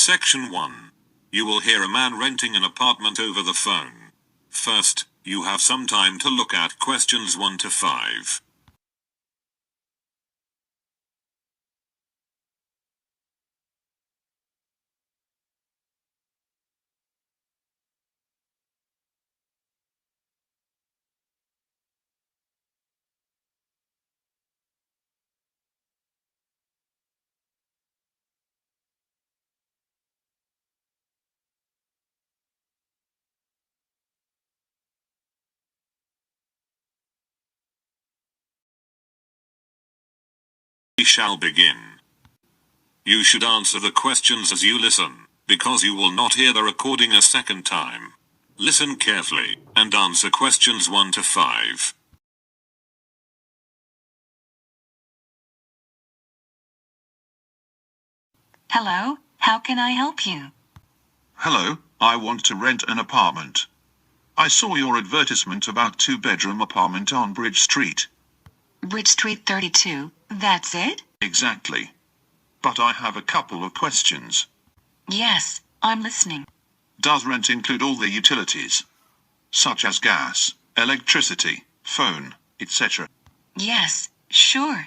Section 1. You will hear a man renting an apartment over the phone. First, you have some time to look at questions 1 to 5. We shall begin. You should answer the questions as you listen, because you will not hear the recording a second time. Listen carefully, and answer questions 1 to 5. Hello, how can I help you? Hello, I want to rent an apartment. I saw your advertisement about 2-bedroom apartment on Bridge Street. Bridge Street 32, that's it? Exactly. But I have a couple of questions. Yes, I'm listening. Does rent include all the utilities? Such as gas, electricity, phone, etc. Yes, sure.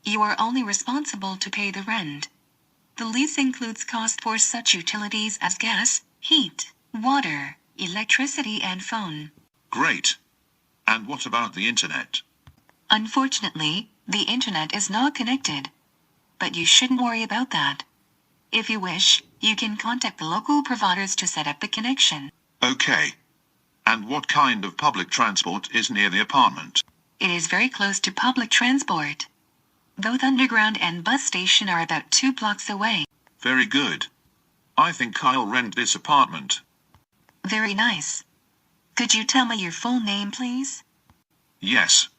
You are only responsible to pay the rent. The lease includes cost for such utilities as gas, heat, water, electricity and phone. Great. And what about the internet? Unfortunately, the internet is not connected. But you shouldn't worry about that. If you wish, you can contact the local providers to set up the connection. Okay. And what kind of public transport is near the apartment? It is very close to public transport. Both underground and bus station are about 2 blocks away. Very good. I think I'll rent this apartment. Very nice. Could you tell me your full name, please? Yes.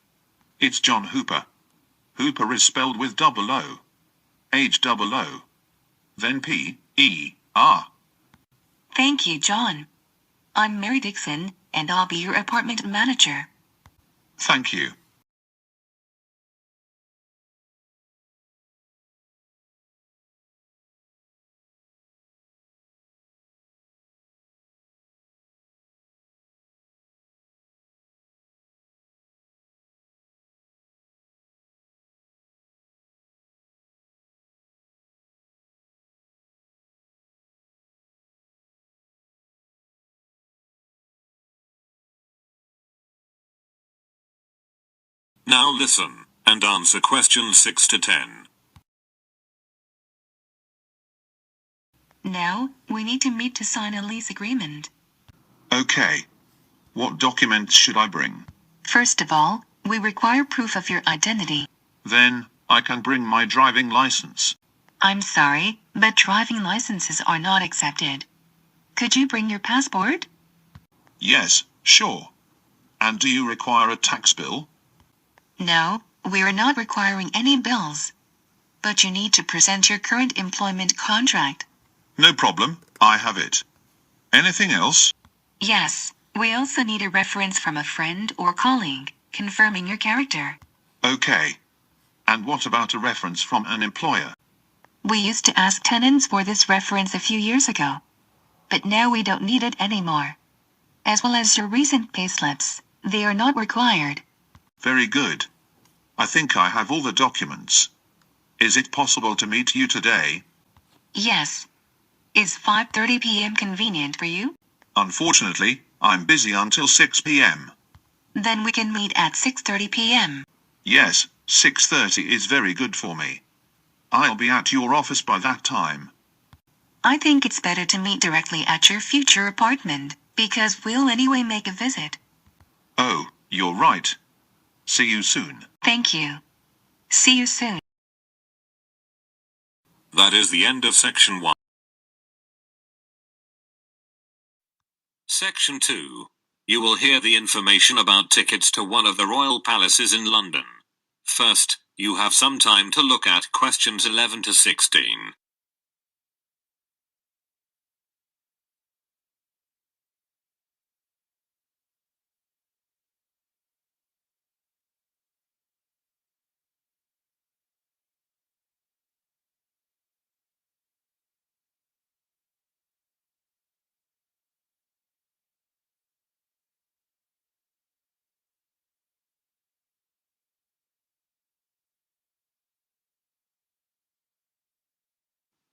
It's John Hooper. Hooper is spelled with double O. H-double-O. Then P-E-R. Thank you, John. I'm Mary Dixon, and I'll be your apartment manager. Thank you. Now listen, and answer questions 6 to 10. Now, we need to meet to sign a lease agreement. Okay. What documents should I bring? First of all, we require proof of your identity. Then, I can bring my driving license. I'm sorry, but driving licenses are not accepted. Could you bring your passport? Yes, sure. And do you require a tax bill? No, we are not requiring any bills. But you need to present your current employment contract. No problem, I have it. Anything else? Yes, we also need a reference from a friend or colleague, confirming your character. Okay. And what about a reference from an employer? We used to ask tenants for this reference a few years ago. But now we don't need it anymore. As well as your recent payslips, they are not required. Very good. I think I have all the documents. Is it possible to meet you today? Yes. Is 5:30 p.m. convenient for you? Unfortunately, I'm busy until 6 p.m. Then we can meet at 6:30 p.m. Yes, 6:30 is very good for me. I'll be at your office by that time. I think it's better to meet directly at your future apartment, because we'll anyway make a visit. Oh, you're right. See you soon. Thank you. See you soon. That is the end of Section 1. Section 2. You will hear the information about tickets to one of the royal palaces in London. First, you have some time to look at questions 11 to 16.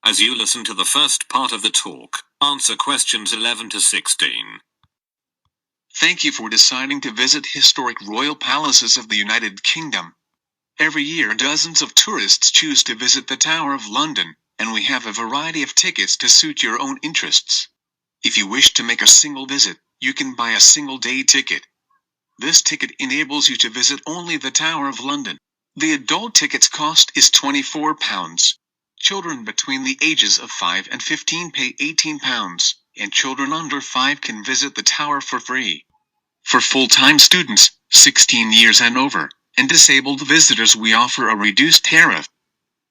As you listen to the first part of the talk, answer questions 11 to 16. Thank you for deciding to visit historic royal palaces of the United Kingdom. Every year dozens of tourists choose to visit the Tower of London, and we have a variety of tickets to suit your own interests. If you wish to make a single visit, you can buy a single-day ticket. This ticket enables you to visit only the Tower of London. The adult ticket's cost is £24. Children between the ages of 5 and 15 pay £18, and children under 5 can visit the tower for free. For full-time students, 16 years and over, and disabled visitors we offer a reduced tariff.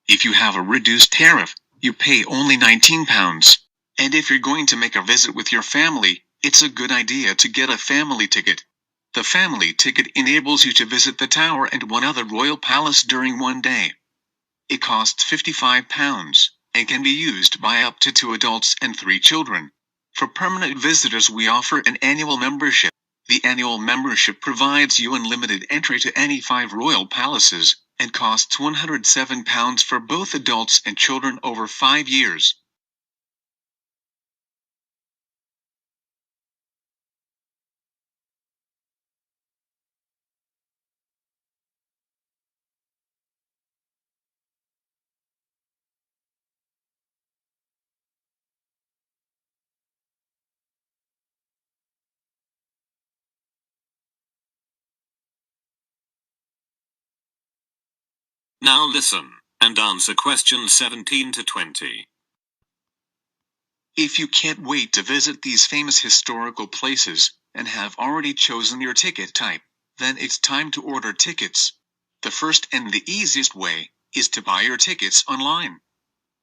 If you have a reduced tariff, you pay only £19. And if you're going to make a visit with your family, it's a good idea to get a family ticket. The family ticket enables you to visit the tower and one other royal palace during one day. It costs £55, and can be used by up to 2 adults and 3 children. For permanent visitors we offer an annual membership. The annual membership provides you unlimited entry to any 5 royal palaces, and costs £107 for both adults and children over 5 years. Now listen, and answer questions 17 to 20. If you can't wait to visit these famous historical places, and have already chosen your ticket type, then it's time to order tickets. The first and the easiest way is to buy your tickets online.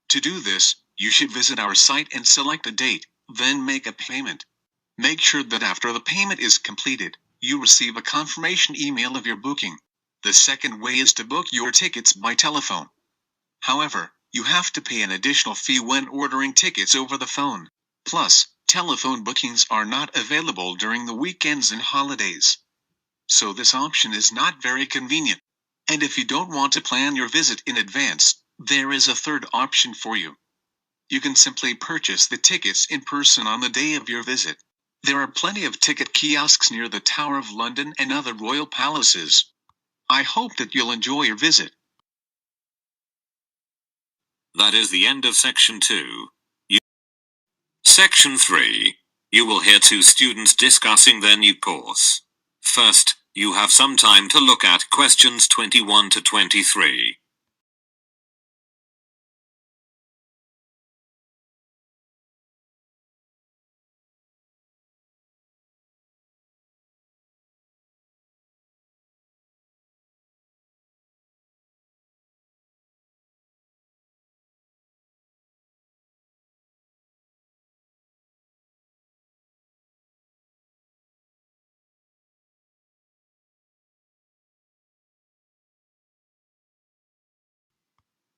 To do this, you should visit our site and select a date, then make a payment. Make sure that after the payment is completed, you receive a confirmation email of your booking. The second way is to book your tickets by telephone. However, you have to pay an additional fee when ordering tickets over the phone. Plus, telephone bookings are not available during the weekends and holidays. So this option is not very convenient. And if you don't want to plan your visit in advance, there is a third option for you. You can simply purchase the tickets in person on the day of your visit. There are plenty of ticket kiosks near the Tower of London and other royal palaces. I hope that you'll enjoy your visit. That is the end of section 2. Section 3. You will hear 2 students discussing their new course. First, you have some time to look at questions 21 to 23.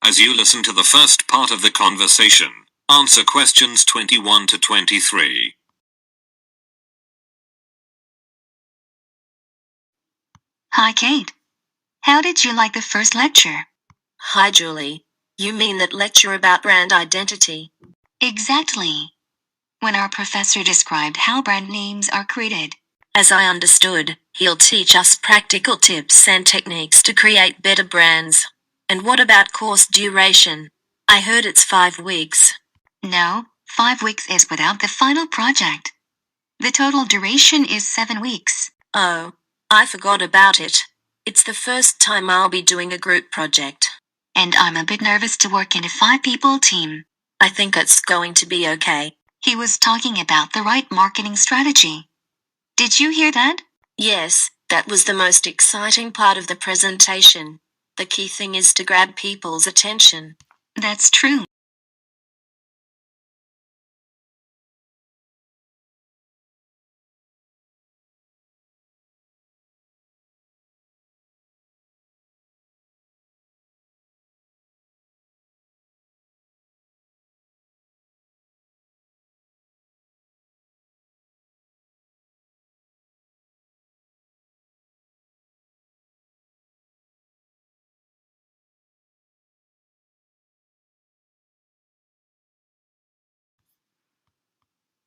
As you listen to the first part of the conversation, answer questions 21 to 23. Hi, Kate. How did you like the first lecture? Hi, Julie. You mean that lecture about brand identity? Exactly. When our professor described how brand names are created. As I understood, he'll teach us practical tips and techniques to create better brands. And what about course duration? I heard it's 5 weeks. No, 5 weeks is without the final project. The total duration is 7 weeks. Oh, I forgot about it. It's the first time I'll be doing a group project. And I'm a bit nervous to work in a 5-people team. I think it's going to be okay. He was talking about the right marketing strategy. Did you hear that? Yes, that was the most exciting part of the presentation. The key thing is to grab people's attention. That's true.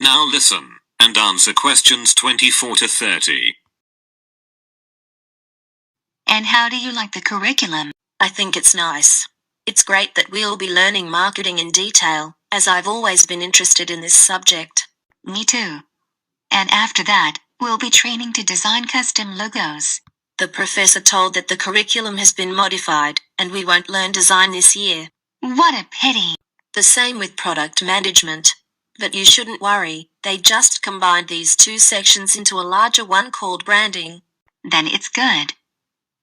Now listen, and answer questions 24 to 30. And how do you like the curriculum? I think it's nice. It's great that we'll be learning marketing in detail, as I've always been interested in this subject. Me too. And after that, we'll be training to design custom logos. The professor told that the curriculum has been modified, and we won't learn design this year. What a pity. The same with product management. But you shouldn't worry, they just combined these two sections into a larger one called branding. Then it's good.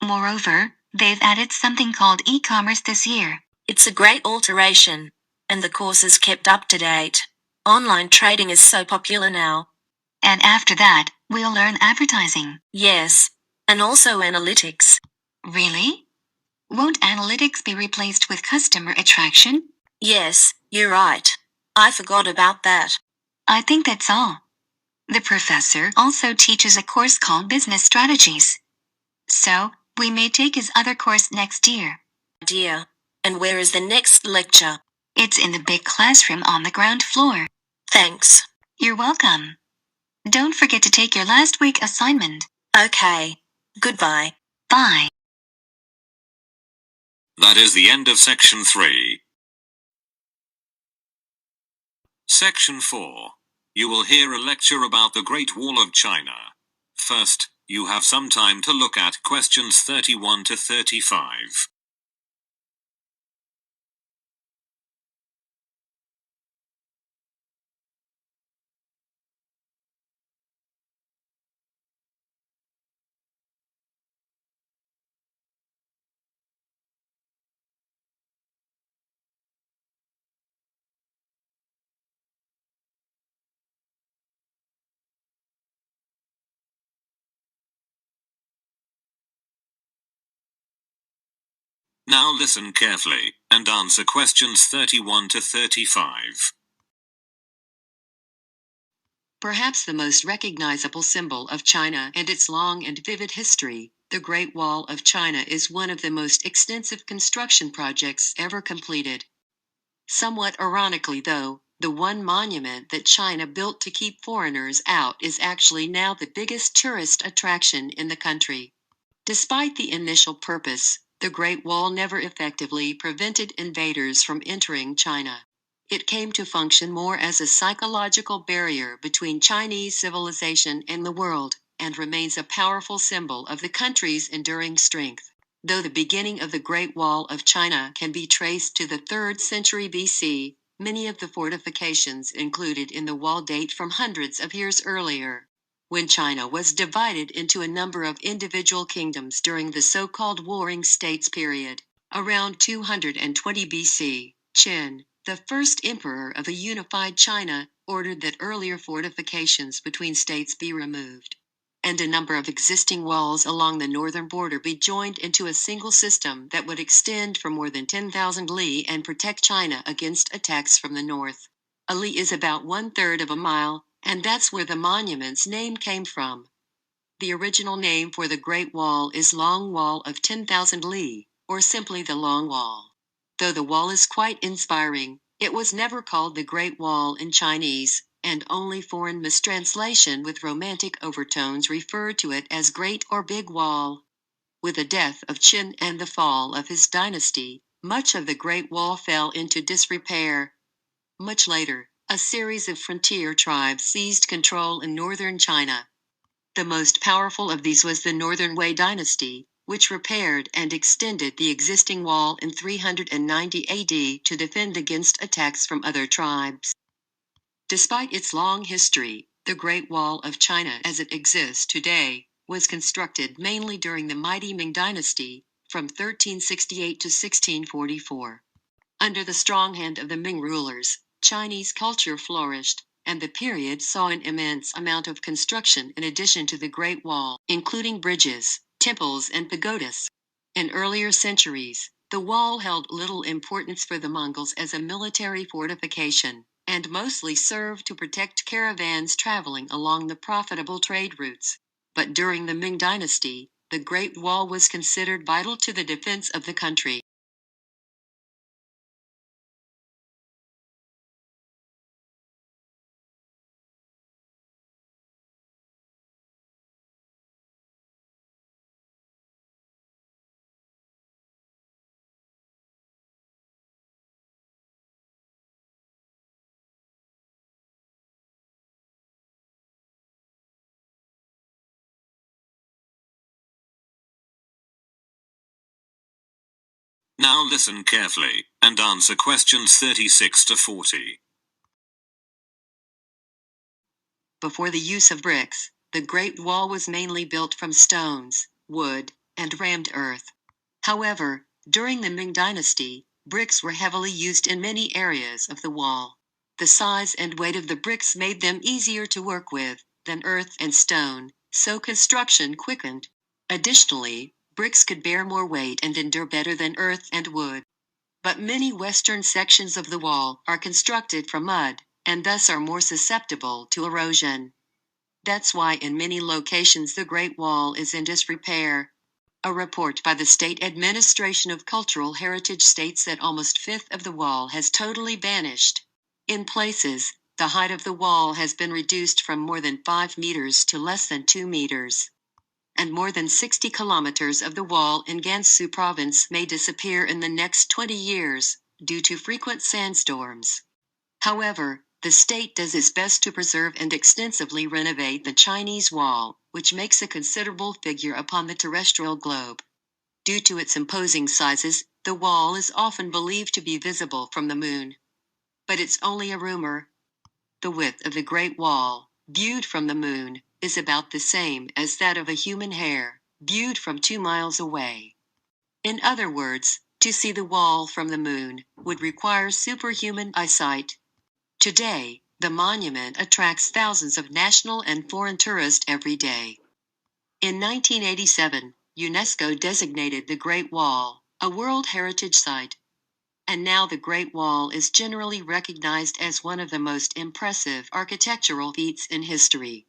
Moreover, they've added something called e-commerce this year. It's a great alteration, and the course is kept up to date. Online trading is so popular now. And after that, we'll learn advertising. Yes, and also analytics. Really? Won't analytics be replaced with customer attraction? Yes, you're right. I forgot about that. I think that's all. The professor also teaches a course called Business Strategies. So, we may take his other course next year. Dear. And where is the next lecture? It's in the big classroom on the ground floor. Thanks. You're welcome. Don't forget to take your last week assignment. Okay. Goodbye. Bye. That is the end of section 3. Section 4. You will hear a lecture about the Great Wall of China. First, you have some time to look at questions 31 to 35. Now listen carefully, and answer questions 31 to 35. Perhaps the most recognizable symbol of China and its long and vivid history, the Great Wall of China is one of the most extensive construction projects ever completed. Somewhat ironically though, the one monument that China built to keep foreigners out is actually now the biggest tourist attraction in the country. Despite the initial purpose, the Great Wall never effectively prevented invaders from entering China. It came to function more as a psychological barrier between Chinese civilization and the world, and remains a powerful symbol of the country's enduring strength. Though the beginning of the Great Wall of China can be traced to the 3rd century BC, many of the fortifications included in the wall date from hundreds of years earlier, when China was divided into a number of individual kingdoms during the so-called Warring States period. Around 220 BC, Qin, the first emperor of a unified China, ordered that earlier fortifications between states be removed, and a number of existing walls along the northern border be joined into a single system that would extend for more than 10,000 li and protect China against attacks from the north. A li is about 1/3 of a mile, and that's where the monument's name came from. The original name for the Great Wall is Long Wall of 10,000 li, or simply the Long Wall. Though the wall is quite inspiring, it was never called the Great Wall in Chinese, and only foreign mistranslation with romantic overtones referred to it as Great or Big Wall. With the death of Qin and the fall of his dynasty, much of the Great Wall fell into disrepair. Much later, a series of frontier tribes seized control in northern China. The most powerful of these was the Northern Wei dynasty, which repaired and extended the existing wall in 390 AD to defend against attacks from other tribes. Despite its long history, the Great Wall of China as it exists today was constructed mainly during the mighty Ming dynasty, from 1368 to 1644. Under the strong hand of the Ming rulers, Chinese culture flourished, and the period saw an immense amount of construction in addition to the Great Wall, including bridges, temples and pagodas. In earlier centuries, the wall held little importance for the Mongols as a military fortification, and mostly served to protect caravans traveling along the profitable trade routes. But during the Ming dynasty, the Great Wall was considered vital to the defense of the country. Now listen carefully, and answer questions 36 to 40. Before the use of bricks, the Great Wall was mainly built from stones, wood, and rammed earth. However, during the Ming Dynasty, bricks were heavily used in many areas of the wall. The size and weight of the bricks made them easier to work with than earth and stone, so construction quickened. Additionally, bricks could bear more weight and endure better than earth and wood. But many western sections of the wall are constructed from mud, and thus are more susceptible to erosion. That's why in many locations the Great Wall is in disrepair. A report by the State Administration of Cultural Heritage states that almost a fifth of the wall has totally vanished. In places, the height of the wall has been reduced from more than 5 meters to less than 2 meters. And more than 60 kilometers of the wall in Gansu province may disappear in the next 20 years, due to frequent sandstorms. However, the state does its best to preserve and extensively renovate the Chinese wall, which makes a considerable figure upon the terrestrial globe. Due to its imposing sizes, the wall is often believed to be visible from the moon. But it's only a rumor. The width of the Great Wall, viewed from the moon, is about the same as that of a human hair, viewed from 2 miles away. In other words, to see the wall from the moon would require superhuman eyesight. Today, the monument attracts thousands of national and foreign tourists every day. In 1987, UNESCO designated the Great Wall a World Heritage Site. And now the Great Wall is generally recognized as one of the most impressive architectural feats in history.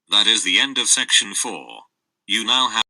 That is the end of section 4. You now have